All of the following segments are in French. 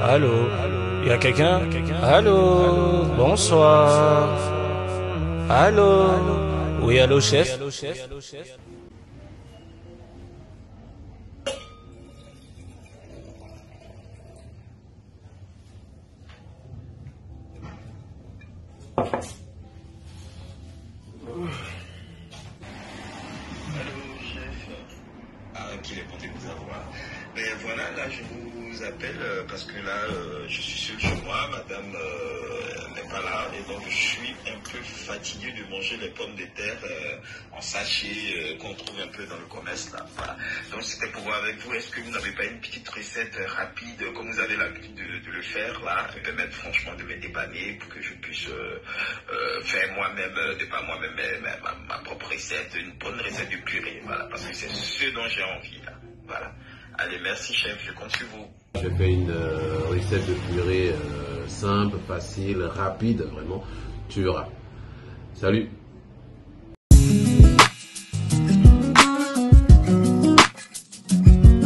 Allô? Y a quelqu'un? Allô? Bonsoir. Allô? Oui, allô, chef? Allô, chef. Ah, qu'il est bon de vous avoir. Mais voilà, là, je vous appelle parce que là, je suis seul chez moi, madame n'est pas là, et donc je suis un peu fatigué de manger les pommes de terre en sachet qu'on trouve un peu dans le commerce, là. Voilà. Donc, c'était pour voir avec vous, est-ce que vous n'avez pas une petite recette rapide, comme vous avez l'habitude de le faire, là, et permettre franchement de me dépanner pour que je puisse faire moi-même, de pas moi-même, mais ma propre recette, une bonne recette de purée, voilà, parce que c'est ce dont j'ai envie, là. Voilà. Allez, merci chef, je compte sur vous. Je fais une recette de purée simple, facile, rapide, vraiment. Tu verras. Salut.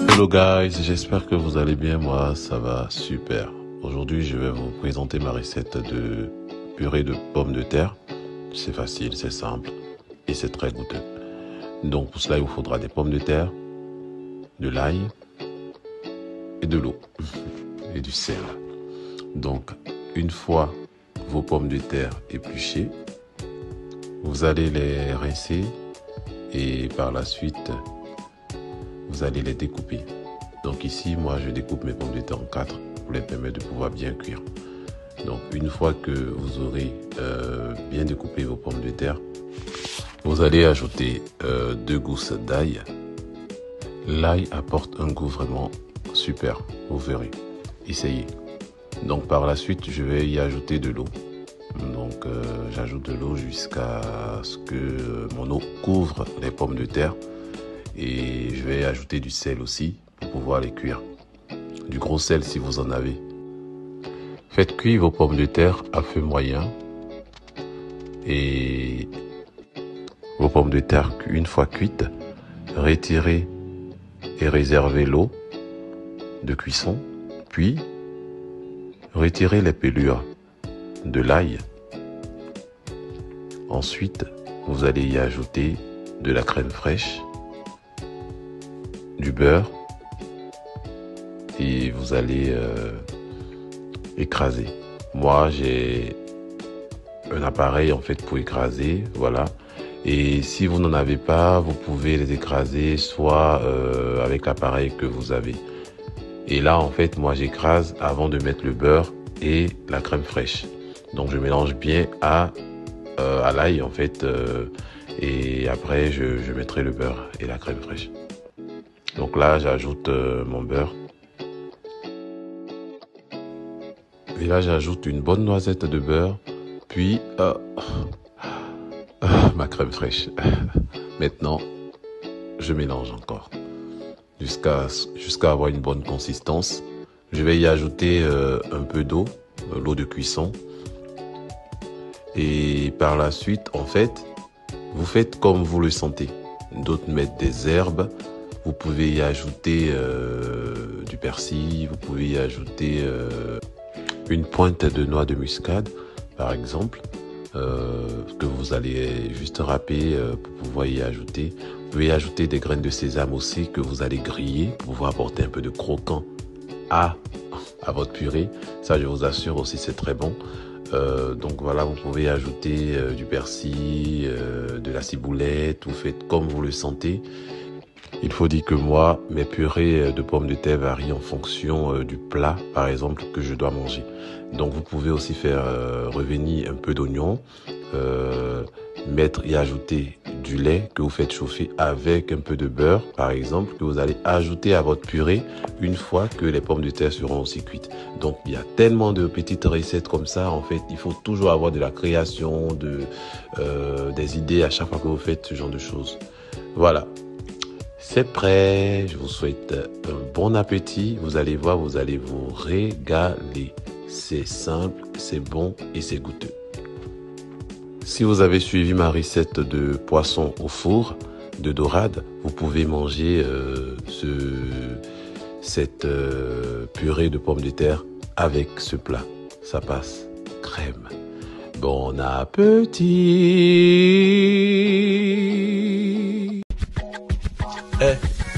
Hello guys, j'espère que vous allez bien. Moi, ça va super. Aujourd'hui, je vais vous présenter ma recette de purée de pommes de terre. C'est facile, c'est simple et c'est très goûteux. Donc pour cela, il vous faudra des pommes de terre, de l'ail et de l'eau et du sel. Donc une fois vos pommes de terre épluchées, vous allez les rincer et par la suite vous allez les découper. Donc ici moi je découpe mes pommes de terre en 4 pour les permettre de pouvoir bien cuire. Donc une fois que vous aurez bien découpé vos pommes de terre, vous allez ajouter 2 gousses d'ail. L'ail apporte un goût vraiment super, vous verrez. Essayez. Donc par la suite, je vais y ajouter de l'eau. Donc j'ajoute de l'eau jusqu'à ce que mon eau couvre les pommes de terre. Et je vais ajouter du sel aussi pour pouvoir les cuire. Du gros sel si vous en avez. Faites cuire vos pommes de terre à feu moyen. Et vos pommes de terre, une fois cuites, retirez et réservez l'eau de cuisson, puis retirez les pelures de l'ail. Ensuite, vous allez y ajouter de la crème fraîche, du beurre et vous allez écraser. Moi, j'ai un appareil en fait pour écraser, voilà. Et si vous n'en avez pas, vous pouvez les écraser soit avec l'appareil que vous avez. Et là, en fait, moi, j'écrase avant de mettre le beurre et la crème fraîche. Donc, je mélange bien à l'ail, en fait. Et après, je mettrai le beurre et la crème fraîche. Donc là, j'ajoute mon beurre. Et là, j'ajoute une bonne noisette de beurre. Puis, ma crème fraîche. Maintenant, je mélange encore jusqu'à avoir une bonne consistance. Je vais y ajouter un peu d'eau, l'eau de cuisson. Et par la suite, en fait, vous faites comme vous le sentez. D'autres mettent des herbes. Vous pouvez y ajouter du persil. Vous pouvez y ajouter une pointe de noix de muscade, par exemple. Que vous allez juste râper pour pouvoir y ajouter. Vous pouvez y ajouter des graines de sésame aussi que vous allez griller pour pouvoir apporter un peu de croquant à votre purée. Ça, je vous assure aussi, c'est très bon. Donc voilà, vous pouvez ajouter du persil, de la ciboulette, vous faites comme vous le sentez. Il faut dire que moi, mes purées de pommes de terre varient en fonction du plat, par exemple, que je dois manger. Donc vous pouvez aussi faire revenir un peu d'oignon, mettre et ajouter du lait que vous faites chauffer avec un peu de beurre, par exemple, que vous allez ajouter à votre purée une fois que les pommes de terre seront aussi cuites. Donc il y a tellement de petites recettes comme ça. En fait, il faut toujours avoir de la création, des idées à chaque fois que vous faites ce genre de choses. Voilà. C'est prêt, je vous souhaite un bon appétit. Vous allez voir, vous allez vous régaler. C'est simple, c'est bon et c'est goûteux. Si vous avez suivi ma recette de poisson au four, de dorade, vous pouvez manger cette purée de pommes de terre avec ce plat. Ça passe crème. Bon appétit.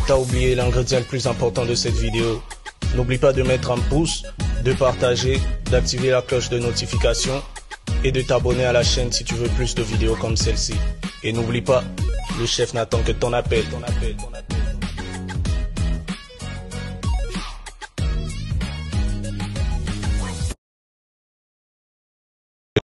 T'as oublié l'ingrédient le plus important de cette vidéo. N'oublie pas de mettre un pouce, de partager, d'activer la cloche de notification et de t'abonner à la chaîne si tu veux plus de vidéos comme celle-ci. Et n'oublie pas, le chef n'attend que ton appel.